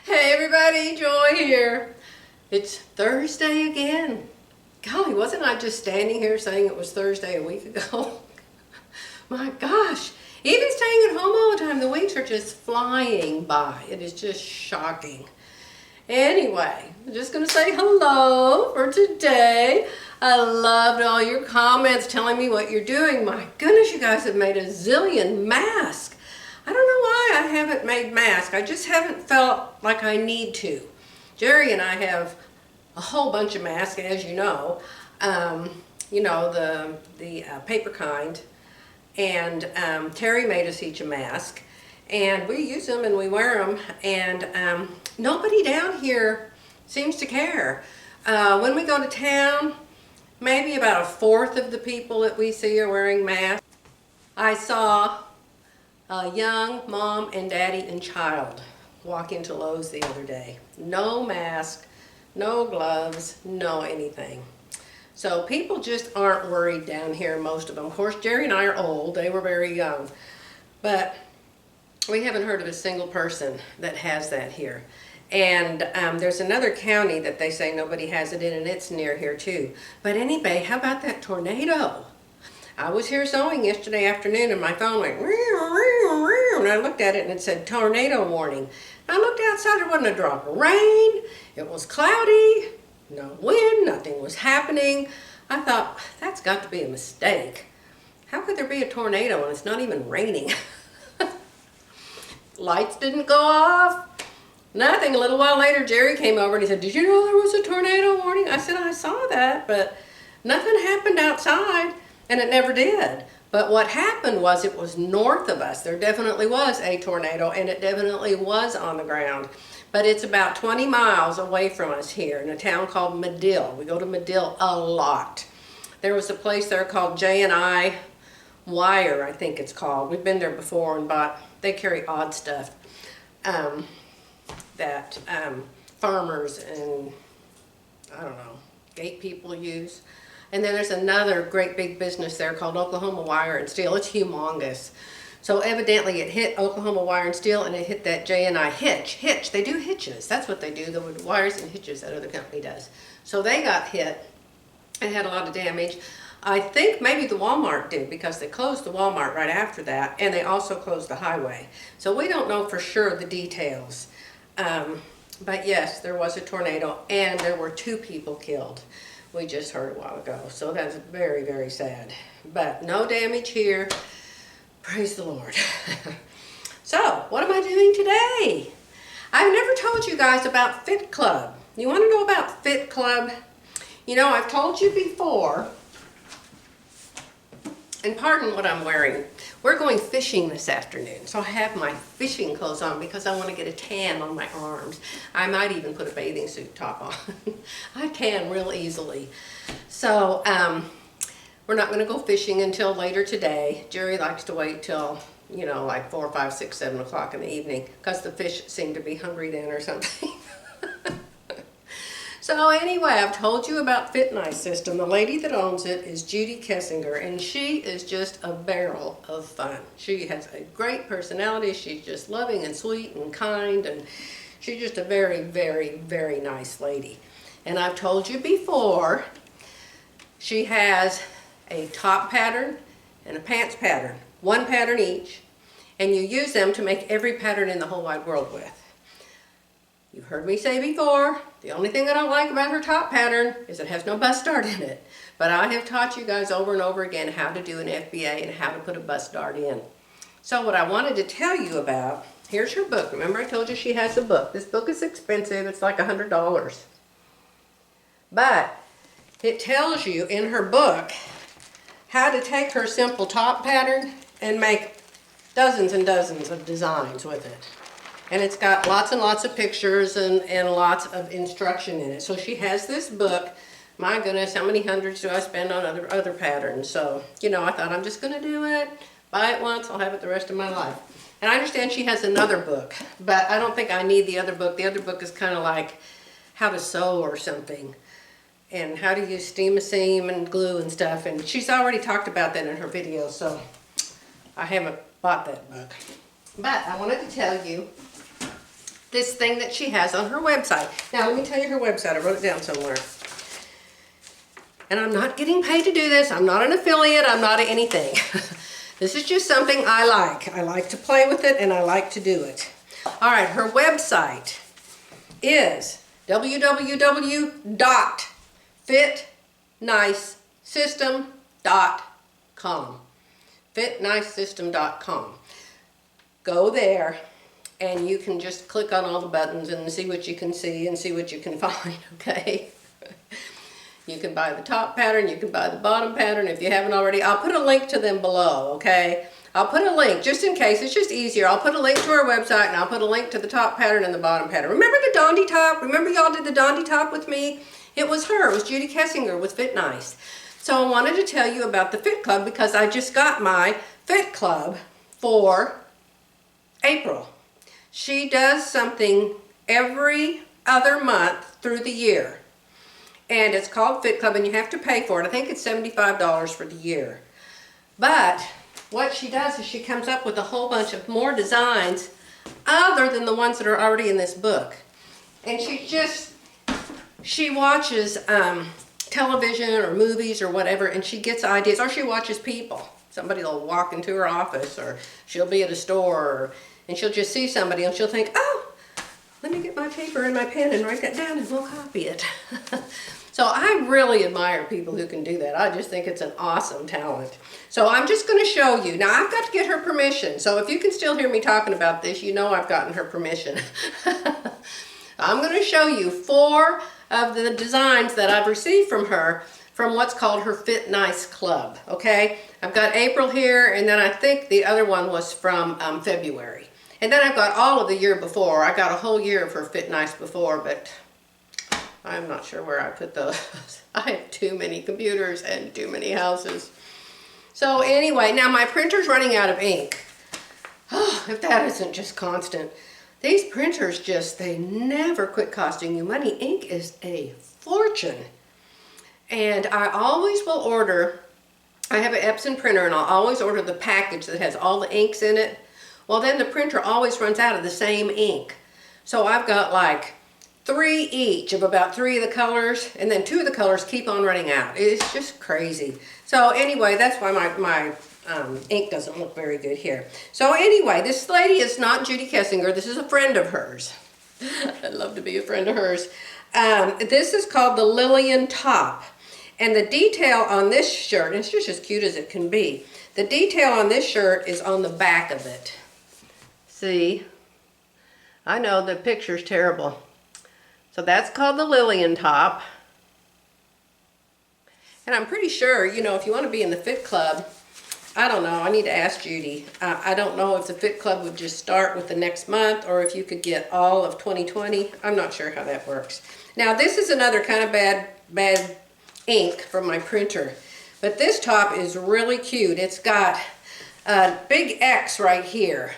Hey everybody, Joy here. It's Thursday again. Golly, wasn't I just standing here saying it was Thursday a week ago? My gosh, even staying at home all the time, the weeks are just flying by. It is just shocking. Anyway, I'm just going to say hello for today. I loved all your comments telling me what you're doing. My goodness, you guys have made a zillion masks. I don't know why I haven't made masks. I just haven't felt like I need to. Jerry and I have a whole bunch of masks, as you know. The paper kind. And Terry made us each a mask. And we use them and we wear them. And nobody down here seems to care. When we go to town, maybe about a fourth of the people that we see are wearing masks. I saw a young mom and daddy and child walk into Lowe's the other day. No mask, no gloves, no anything. So people just aren't worried down here, most of them. Of course, Jerry and I are old. They were very young. But we haven't heard of a single person that has that here. And there's another county that they say nobody has it in, and it's near here too. But anyway, how about that tornado? I was here sewing yesterday afternoon and my phone went, and I looked at it and it said tornado warning. I looked outside, there wasn't a drop of rain. It was cloudy, no wind, nothing was happening. I thought, that's got to be a mistake. How could there be a tornado when it's not even raining? Lights didn't go off, nothing. A little while later, Jerry came over and he said, did you know there was a tornado warning? I said, I saw that, but nothing happened outside. And it never did. But what happened was it was north of us. There definitely was a tornado, and it definitely was on the ground. But it's about 20 miles away from us here in a town called Medill. We go to Medill a lot. There was a place there called J&I Wire, I think it's called. We've been there before and bought, they carry odd stuff that farmers and, I don't know, gate people use. And then there's another great big business there called Oklahoma Wire and Steel. It's humongous. So evidently it hit Oklahoma Wire and Steel and it hit that J&I hitch. They do hitches. That's what they do, the wires and hitches that other company does. So they got hit and had a lot of damage. I think maybe the Walmart did because they closed the Walmart right after that, and they also closed the highway. So we don't know for sure the details. But yes, there was a tornado and there were 2 people killed. We just heard a while ago, so that's very, very sad. But no damage here. Praise the Lord. So, what am I doing today? I've never told you guys about Fit Club. You want to know about Fit Club? You know, I've told you before, and pardon what I'm wearing. We're going fishing this afternoon, so I have my fishing clothes on because I want to get a tan on my arms. I might even put a bathing suit top on. I tan real easily. So we're not going to go fishing until later today. Jerry likes to wait till, you know, like 4, 5, 6, 7 o'clock in the evening because the fish seem to be hungry then or something. So anyway, I've told you about Fit Nice System. The lady that owns it is Judy Kessinger, and she is just a barrel of fun. She has a great personality. She's just loving and sweet and kind, and she's just a very, very, very nice lady. And I've told you before, she has a top pattern and a pants pattern, 1 pattern each, and you use them to make every pattern in the whole wide world with. You've heard me say before, the only thing I don't like about her top pattern is it has no bust dart in it. But I have taught you guys over and over again how to do an FBA and how to put a bust dart in. So what I wanted to tell you about, here's her book. Remember I told you she has a book. This book is expensive. It's like $100. But it tells you in her book how to take her simple top pattern and make dozens and dozens of designs with it. And it's got lots and lots of pictures and lots of instruction in it. So she has this book. My goodness, how many hundreds do I spend on other patterns? So, you know, I thought I'm just going to do it. Buy it once, I'll have it the rest of my life. And I understand she has another book, but I don't think I need the other book. The other book is kind of like how to sew or something. And how to use steam a seam and glue and stuff. And she's already talked about that in her video, so I haven't bought that book. But I wanted to tell you this thing that she has on her website. Now, let me tell you her website. I wrote it down somewhere. And I'm not getting paid to do this. I'm not an affiliate. I'm not anything. This is just something I like. I like to play with it, and I like to do it. All right, her website is www.fitnicesystem.com. fitnicesystem.com. Go there, and you can just click on all the buttons and see what you can see and see what you can find, okay? You can buy the top pattern, you can buy the bottom pattern if you haven't already. I'll put a link to them below, okay? I'll put a link, just in case, it's just easier. I'll put a link to her website and I'll put a link to the top pattern and the bottom pattern. Remember the Dondi top? Remember y'all did the Dondi top with me? It was her, it was Judy Kessinger with Fit Nice. So I wanted to tell you about the Fit Club because I just got my Fit Club for April. She does something every other month through the year. And it's called Fit Club, and you have to pay for it. I think it's $75 for the year. But what she does is she comes up with a whole bunch of more designs other than the ones that are already in this book. And she watches television or movies or whatever, and she gets ideas, or she watches people. Somebody will walk into her office, or she'll be at a store, and she'll just see somebody, and she'll think, oh, let me get my paper and my pen and write that down, and we'll copy it. So I really admire people who can do that. I just think it's an awesome talent. So I'm just going to show you. Now I've got to get her permission. So if you can still hear me talking about this, you know I've gotten her permission. I'm going to show you 4 of the designs that I've received from her from what's called her Fit Nice Club. Okay? I've got April here, and then I think the other one was from February. And then I've got all of the year before. I got a whole year of her Fit Nice before, but I'm not sure where I put those. I have too many computers and too many houses. So anyway, now my printer's running out of ink. Oh, if that isn't just constant. These printers they never quit costing you money. Ink is a fortune. And I always will order, I have an Epson printer, and I'll always order the package that has all the inks in it. Well, then the printer always runs out of the same ink. So I've got like 3 each of about 3 of the colors, and then 2 of the colors keep on running out. It's just crazy. So anyway, that's why my ink doesn't look very good here. So anyway, this lady is not Judy Kessinger. This is a friend of hers. I'd love to be a friend of hers. This is called the Lilian top. And the detail on this shirt, and it's just as cute as it can be, the detail on this shirt is on the back of it. See? I know the picture's terrible. So that's called the Lilian top. And I'm pretty sure, you know, if you want to be in the Fit Club, I don't know, I need to ask Judy. I don't know if the Fit Club would just start with the next month or if you could get all of 2020. I'm not sure how that works. Now this is another kind of bad ink from my printer. But this top is really cute. It's got a big X right here.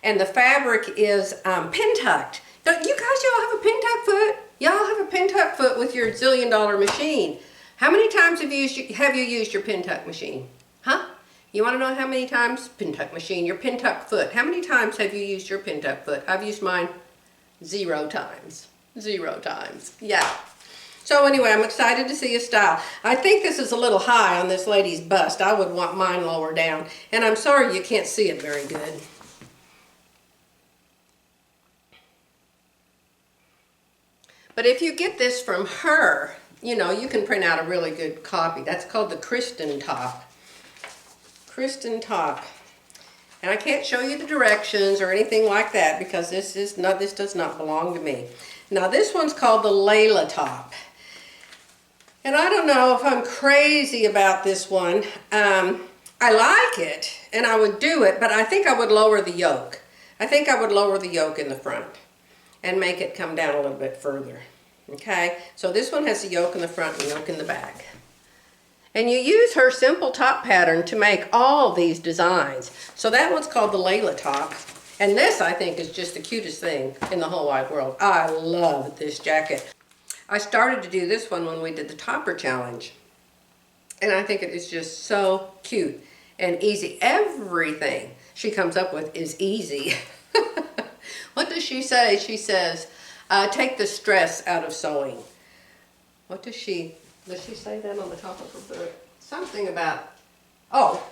And the fabric is pin-tucked. You guys, y'all have a pin-tuck foot? Y'all have a pin-tuck foot with your zillion-dollar machine. How many times have you used your pin-tuck machine? Huh? You want to know how many times? Pin-tuck machine, your pin-tuck foot. How many times have you used your pin-tuck foot? I've used mine 0 times. 0 times. Yeah. So anyway, I'm excited to see a style. I think this is a little high on this lady's bust. I would want mine lower down. And I'm sorry you can't see it very good. But if you get this from her, you know, you can print out a really good copy. That's called the Kristen top. Kristen top. And I can't show you the directions or anything like that because this does not belong to me. Now this one's called the Laila top. And I don't know if I'm crazy about this one. I like it and I would do it, but I think I would lower the yoke. I think I would lower the yoke in the front and make it come down a little bit further. Okay, so this one has the yoke in the front and the yoke in the back. And you use her simple top pattern to make all these designs. So that one's called the Laila top. And this, I think, is just the cutest thing in the whole wide world. I love this jacket. I started to do this one when we did the topper challenge. And I think it is just so cute and easy. Everything she comes up with is easy. What does she say? She says, take the stress out of sewing. What does she say that on the top of her book? Something about, oh,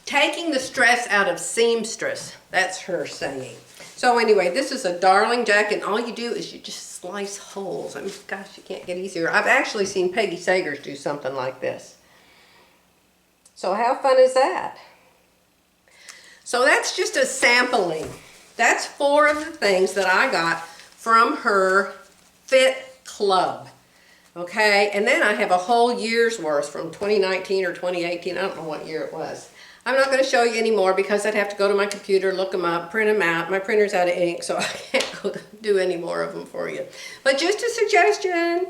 taking the stress out of seamstress. That's her saying. So anyway, this is a darling jacket, and all you do is you just slice holes. I mean, gosh, you can't get easier. I've actually seen Peggy Sagers do something like this. So how fun is that? So that's just a sampling. That's 4 of the things that I got from her Fit Club. Okay, and then I have a whole year's worth from 2019 or 2018. I don't know what year it was. I'm not going to show you anymore because I'd have to go to my computer, look them up, print them out. My printer's out of ink, so I can't go do any more of them for you. But just a suggestion,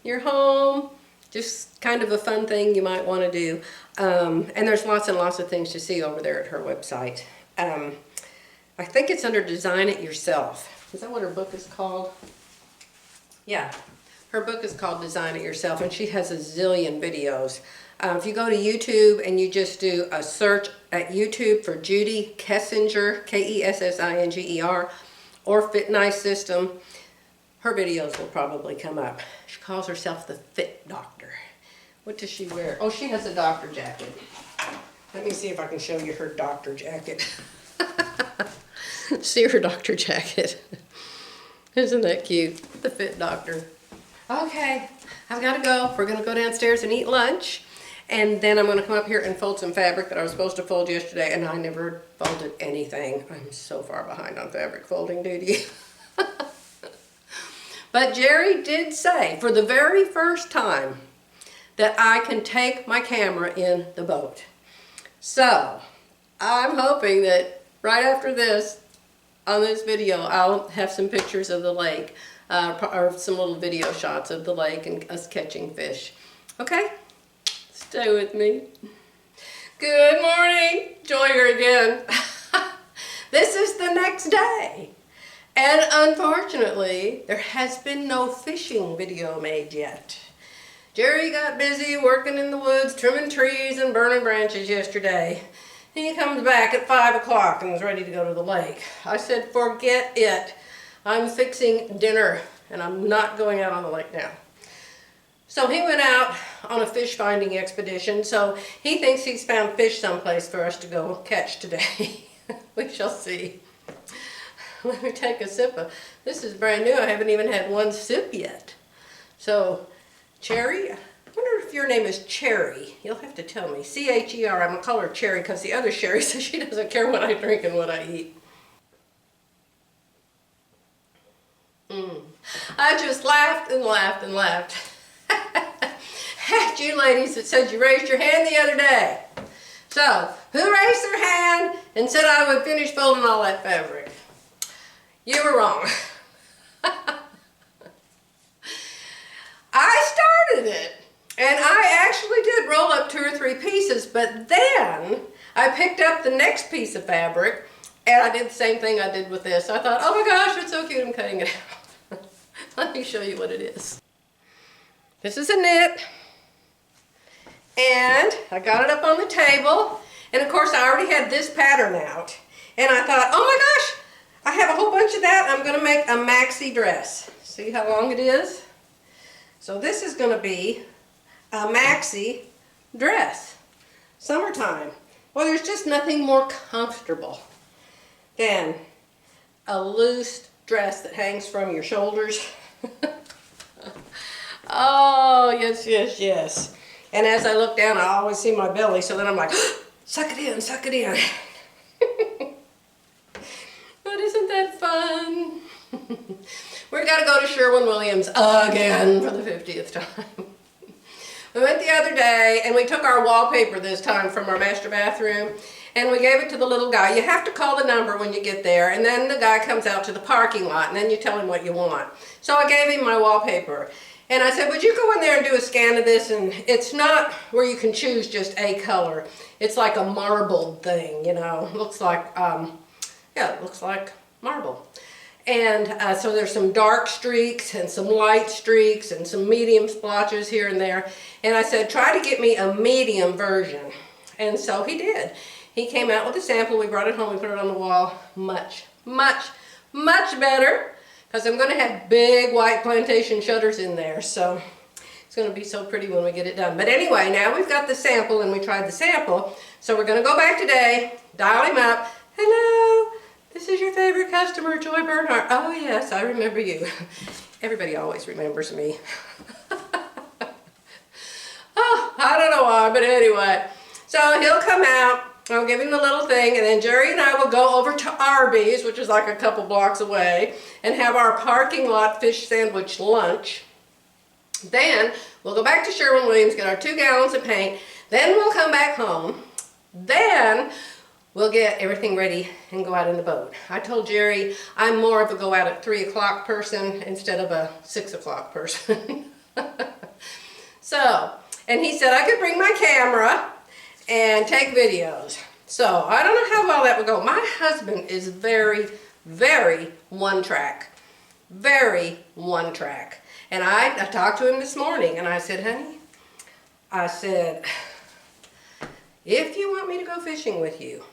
you're home, just kind of a fun thing you might want to do. And there's lots and lots of things to see over there at her website. I think it's under Design It Yourself. Is that what her book is called? Yeah, her book is called Design It Yourself, and she has a zillion videos. If you go to YouTube and you just do a search at YouTube for Judy Kessinger, K-E-S-S-I-N-G-E-R, or Fit Nice System, her videos will probably come up. She calls herself the Fit Doctor. What does she wear? Oh, she has a doctor jacket. Let me see if I can show you her doctor jacket. See her doctor jacket. Isn't that cute? The Fit Doctor. Okay, I've got to go. We're going to go downstairs and eat lunch. And then I'm going to come up here and fold some fabric that I was supposed to fold yesterday, and I never folded anything. I'm so far behind on fabric folding duty. But Jerry did say, for the very first time, that I can take my camera in the boat. So, I'm hoping that right after this, on this video, I'll have some pictures of the lake, or some little video shots of the lake and us catching fish. Okay? Stay with me. Good morning. Joy here again. This is the next day. And unfortunately, there has been no fishing video made yet. Jerry got busy working in the woods, trimming trees and burning branches yesterday. And he comes back at 5 o'clock and is ready to go to the lake. I said, forget it. I'm fixing dinner and I'm not going out on the lake now. So he went out on a fish finding expedition, so he thinks he's found fish someplace for us to go catch today. We shall see. Let me take a sip of, this is brand new, I haven't even had one sip yet. So, Cherry, I wonder if your name is Cherry. You'll have to tell me. C-H-E-R, I'm gonna call her Cherry because the other Sherry says she doesn't care what I drink and what I eat. I just laughed and laughed and laughed. At you ladies that said you raised your hand the other day. So, who raised their hand and said I would finish folding all that fabric? You were wrong. I started it, and I actually did roll up 2 or 3 pieces, but then I picked up the next piece of fabric, and I did the same thing I did with this. I thought, oh my gosh, it's so cute, I'm cutting it out. Let me show you what it is. This is a knit, and I got it up on the table, and of course I already had this pattern out, and I thought, oh my gosh, I have a whole bunch of that. I'm going to make a maxi dress. See how long it is? So this is going to be a maxi dress. Summertime. Well, there's just nothing more comfortable than a loose dress that hangs from your shoulders. Oh, yes, yes, yes. And as I look down, I always see my belly, so then I'm like, suck it in, suck it in. But isn't that fun? We've got to go to Sherwin-Williams again for the 50th time. We went the other day, and we took our wallpaper this time from our master bathroom, and we gave it to the little guy. You have to call the number when you get there, and then the guy comes out to the parking lot, and then you tell him what you want. So I gave him my wallpaper. And I said, would you go in there and do a scan of this? And it's not where you can choose just a color. It's like a marble thing, you know. It looks like, yeah, it looks like marble. And so there's some dark streaks and some light streaks and some medium splotches here and there. And I said, try to get me a medium version. And so he did. He came out with a sample. We brought it home. We put it on the wall. Much, much much better, because I'm going to have big white plantation shutters in there. So it's going to be so pretty when we get it done. But anyway, now we've got the sample and we tried the sample. So we're going to go back today, dial him up. Hello, this is your favorite customer, Joy Bernhardt. Oh yes, I remember you. Everybody always remembers me. Oh, I don't know why, but anyway. So he'll come out, I'll give him the little thing, and then Jerry and I will go over to Arby's, which is like a couple blocks away, and have our parking lot fish sandwich lunch. Then we'll go back to Sherwin-Williams, get our 2 gallons of paint. Then we'll come back home. Then we'll get everything ready and go out in the boat. I told Jerry I'm more of a go out at 3 o'clock person instead of a 6 o'clock person. So, and he said I could bring my camera and take videos. So I don't know how well that would go. My husband is very, very one track. Very one track. And I talked to him this morning and I said, honey, I said, if you want me to go fishing with you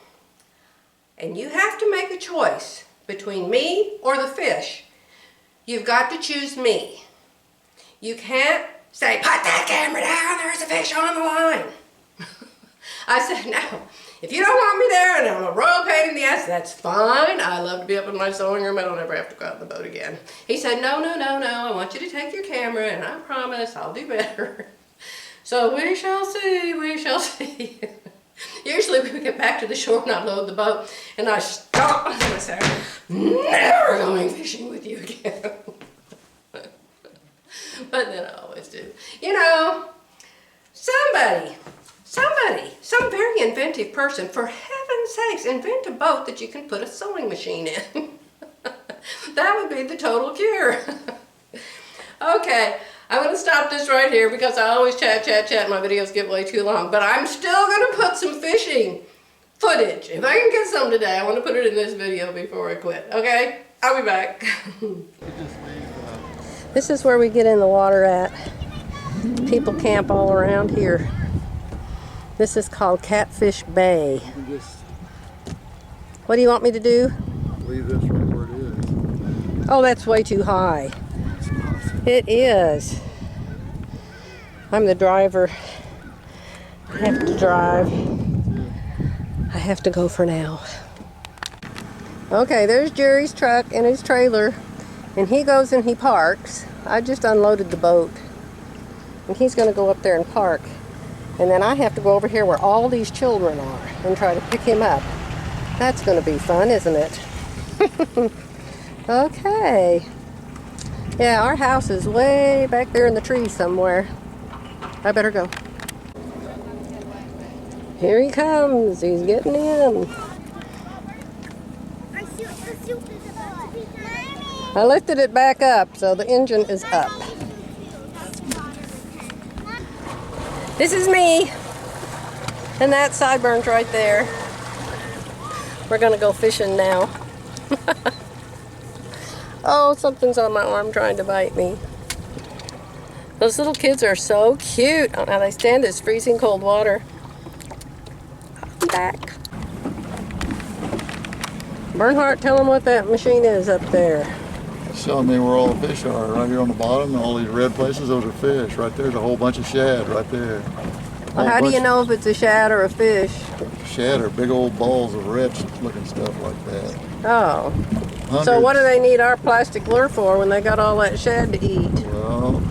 and you have to make a choice between me or the fish, you've got to choose me. You can't say, put that camera down, there's a fish on the line. I said, no, if you don't want me there and I'm a royal pain in the ass, that's fine. I love to be up in my sewing room. I don't ever have to go out in the boat again. He said, no, no, no, no, I want you to take your camera and I promise I'll do better. So we shall see, we shall see. Usually we get back to the shore and I load the boat and I stop and I say, never going fishing with you again. But then I always do. You know, some very inventive person, for heaven's sakes, invent a boat that you can put a sewing machine in. That would be the total cure. Okay, I'm going to stop this right here because I always chat, and my videos get way too long. But I'm still going to put some fishing footage. If I can get some today, I want to put it in this video before I quit. Okay, I'll be back. This is where we get in the water at. People camp all around here. This is called Catfish Bay. What do you want me to do? Leave this right where it is. Oh, that's way too high. It is. I'm the driver. I have to drive. I have to go for now. Okay, there's Jerry's truck and his trailer. And he goes and he parks. I just unloaded the boat. And he's going to go up there and park. And then I have to go over here where all these children are and try to pick him up. That's going to be fun, isn't it? Okay. Yeah, our house is way back there in the trees somewhere. I better go. Here he comes. He's getting in. I lifted it back up, so the engine is up. This is me, and that sideburns right there. We're gonna go fishing now. Oh, something's on my arm trying to bite me. Those little kids are so cute. Oh, now they stand this freezing cold water. I'm back. Bernhardt, tell them what that machine is up there. Showing me where all the fish are. Right here on the bottom, all these red places, those are fish. Right there's a whole bunch of shad right there. Well, how do you know if it's a shad or a fish? Shad are big old balls of red looking stuff like that. Oh. Hundreds. So what do they need our plastic lure for when they got all that shad to eat? Well,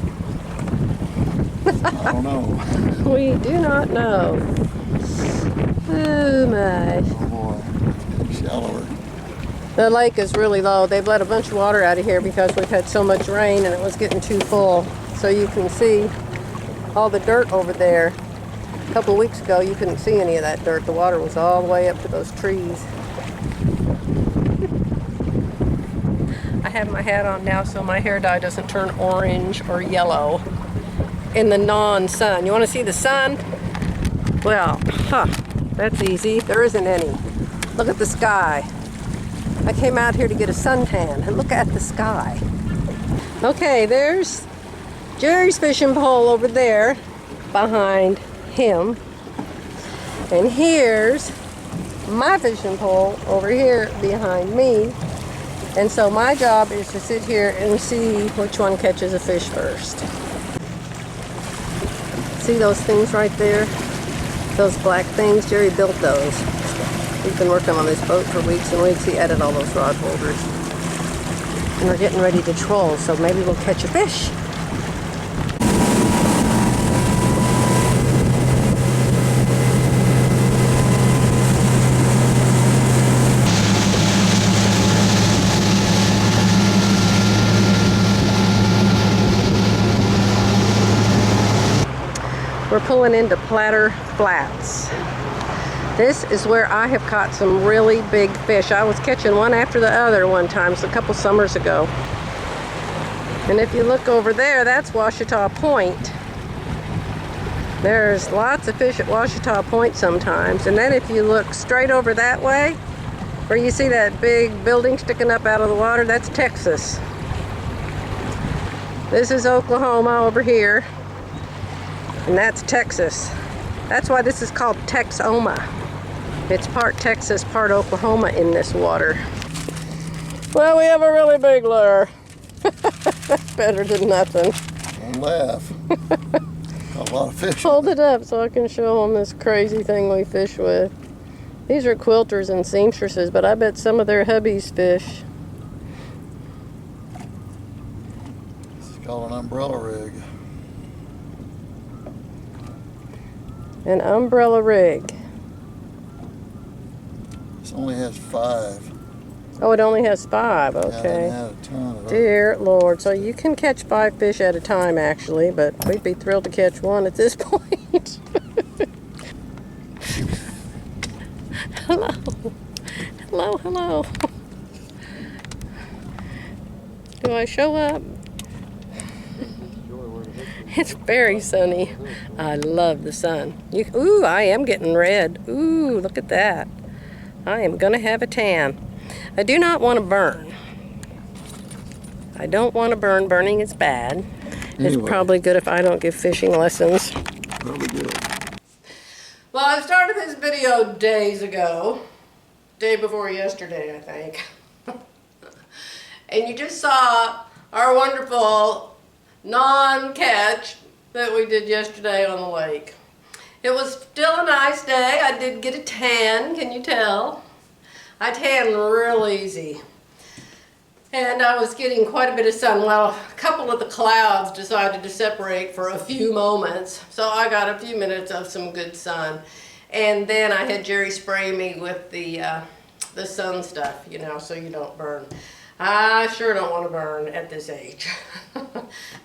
I don't know. We do not know. Oh my. Oh boy, shallower. The lake is really low. They've let a bunch of water out of here because we've had so much rain and it was getting too full. So you can see all the dirt over there. A couple of weeks ago you couldn't see any of that dirt. The water was all the way up to those trees. I have my hat on now so my hair dye doesn't turn orange or yellow in the non-sun. You want to see the sun? Well, that's easy. There isn't any. Look at the sky. I came out here to get a suntan and look at the sky. Okay, there's Jerry's fishing pole over there behind him. And here's my fishing pole over here behind me. And so my job is to sit here and see which one catches a fish first. See those things right there? Those black things? Jerry built those. He's been working on this boat for weeks and weeks. He added all those rod holders. And we're getting ready to troll, so maybe we'll catch a fish. We're pulling into Platter Flats. This is where I have caught some really big fish. I was catching one after the other one time, a couple summers ago. And if you look over there, that's Washita Point. There's lots of fish at Washita Point sometimes. And then if you look straight over that way, where you see that big building sticking up out of the water, that's Texas. This is Oklahoma over here. And that's Texas. That's why this is called Texoma. It's part Texas, part Oklahoma in this water. Well, we have a really big lure. That's better than nothing. Don't laugh. A lot of fish. Hold it up so I can show them this crazy thing we fish with. These are quilters and seamstresses, but I bet some of their hubbies fish. It's called an umbrella rig. An umbrella rig. This only has 5. Oh, it only has 5. Yeah, Okay. they had a ton of them. Dear Lord. So you can catch 5 fish at a time, actually, but we'd be thrilled to catch one at this point. Hello. Hello, hello. Do I show up? It's very sunny. I love the sun. Ooh, I am getting red. Ooh, look at that. I am gonna have a tan. I do not want to burn. I don't want to burn. Burning is bad. It's probably good if I don't give fishing lessons. Probably good. Well, I started this video days ago. Day before yesterday, I think. And you just saw our wonderful non-catch that we did yesterday on the lake. It was still a nice day. I did get a tan, can you tell? I tan real easy. And I was getting quite a bit of sun. Well, a couple of the clouds decided to separate for a few moments. So I got a few minutes of some good sun. And then I had Jerry spray me with the sun stuff, you know, so you don't burn. I sure don't want to burn at this age.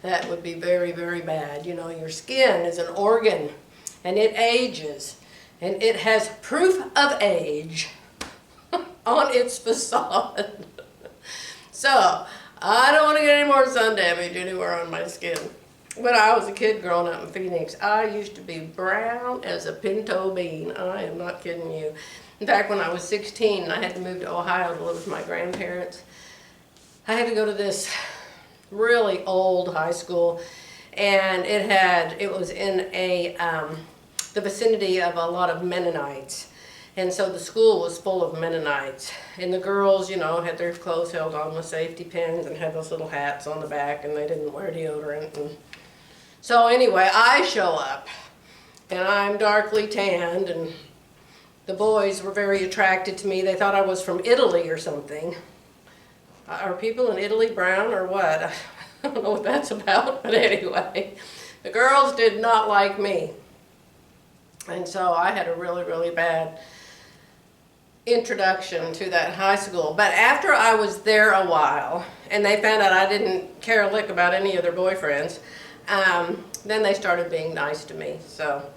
That would be very, very bad. You know, your skin is an organ and it ages and it has proof of age on its facade. So, I don't want to get any more sun damage anywhere on my skin. When I was a kid growing up in Phoenix, I used to be brown as a pinto bean. I am not kidding you. In fact, when I was 16 and I had to move to Ohio to live with my grandparents, I had to go to this really old high school, and it was in the vicinity of a lot of Mennonites. And so the school was full of Mennonites. And the girls, you know, had their clothes held on with safety pins and had those little hats on the back, and they didn't wear deodorant. And so anyway, I show up, and I'm darkly tanned, and the boys were very attracted to me. They thought I was from Italy or something. Are people in Italy brown or what? I don't know what that's about, but anyway. The girls did not like me. And so I had a really, really bad introduction to that high school. But after I was there a while, and they found out I didn't care a lick about any of their boyfriends, then they started being nice to me. So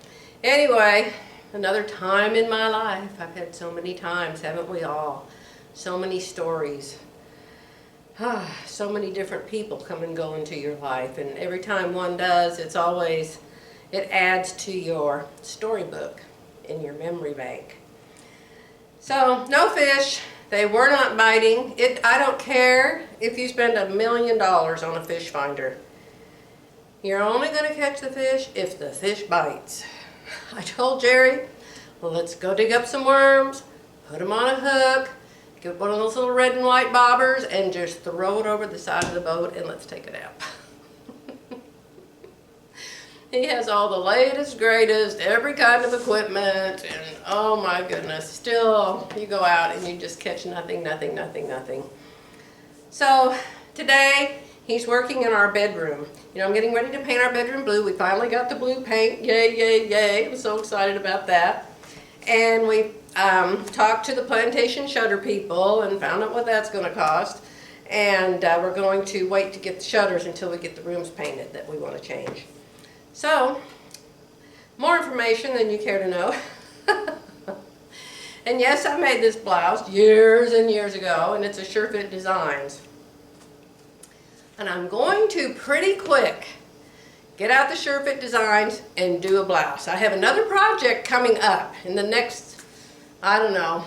anyway, another time in my life. I've had so many times, haven't we all? So many stories. So many different people come and go into your life, and every time one does, it adds to your storybook in your memory bank. So, no fish. They were not biting. I don't care if you spend $1 million on a fish finder. You're only going to catch the fish if the fish bites. I told Jerry, well, let's go dig up some worms, put them on a hook, Get one of those little red and white bobbers and just throw it over the side of the boat and let's take a nap. He has all the latest, greatest, every kind of equipment, and oh my goodness, still you go out and you just catch nothing, nothing, nothing, nothing. So today he's working in our bedroom. You know, I'm getting ready to paint our bedroom blue. We finally got the blue paint. Yay, yay, yay. I'm so excited about that. And we talked to the plantation shutter people and found out what that's going to cost. And we're going to wait to get the shutters until we get the rooms painted that we want to change. So, more information than you care to know. And yes, I made this blouse years and years ago, and it's a Sure Fit Designs. And I'm going to pretty quick get out the Sure Fit Designs and do a blouse. I have another project coming up in the next, I don't know,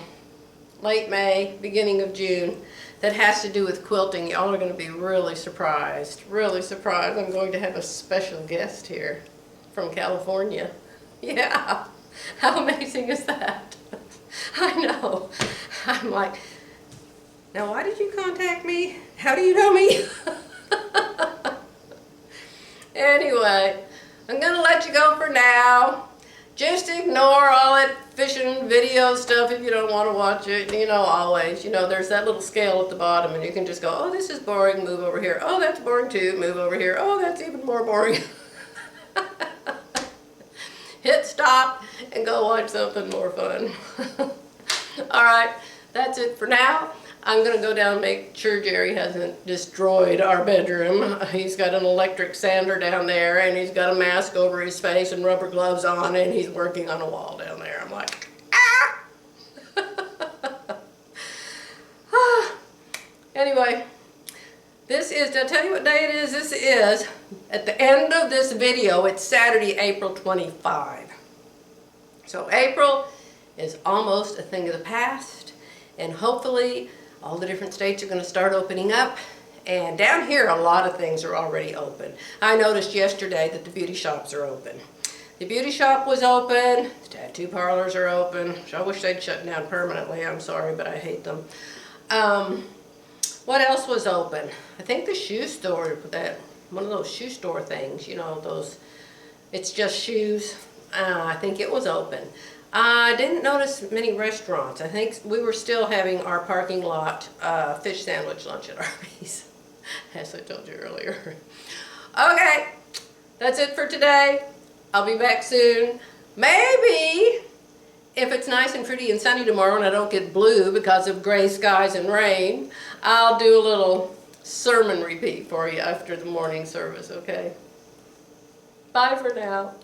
late May, beginning of June, that has to do with quilting. Y'all are going to be really surprised. Really surprised. I'm going to have a special guest here from California. Yeah. How amazing is that? I know. I'm like, now why did you contact me? How do you know me? Anyway, I'm going to let you go for now. Just ignore all that fishing video stuff if you don't want to watch it. You know, always, you know, there's that little scale at the bottom and you can just go, oh, this is boring, move over here. Oh, that's boring too, move over here. Oh, that's even more boring. Hit stop and go watch something more fun. All right, that's it for now. I'm going to go down and make sure Jerry hasn't destroyed our bedroom. He's got an electric sander down there, and he's got a mask over his face and rubber gloves on, and he's working on a wall down there. I'm like, ah! Anyway, this is, did I tell you what day it is? This is, at the end of this video, it's Saturday, April 25. So April is almost a thing of the past, and hopefully all the different states are going to start opening up. And down here, a lot of things are already open. I noticed yesterday that the beauty shops are open. The beauty shop was open. The tattoo parlors are open. I wish they'd shut down permanently. I'm sorry, but I hate them. What else was open? I think the shoe store, that one of those shoe store things, you know, those, it's just shoes. I think it was open. I didn't notice many restaurants. I think we were still having our parking lot fish sandwich lunch at Arby's, as I told you earlier. Okay, that's it for today. I'll be back soon. Maybe, if it's nice and pretty and sunny tomorrow and I don't get blue because of gray skies and rain, I'll do a little sermon repeat for you after the morning service, okay? Bye for now.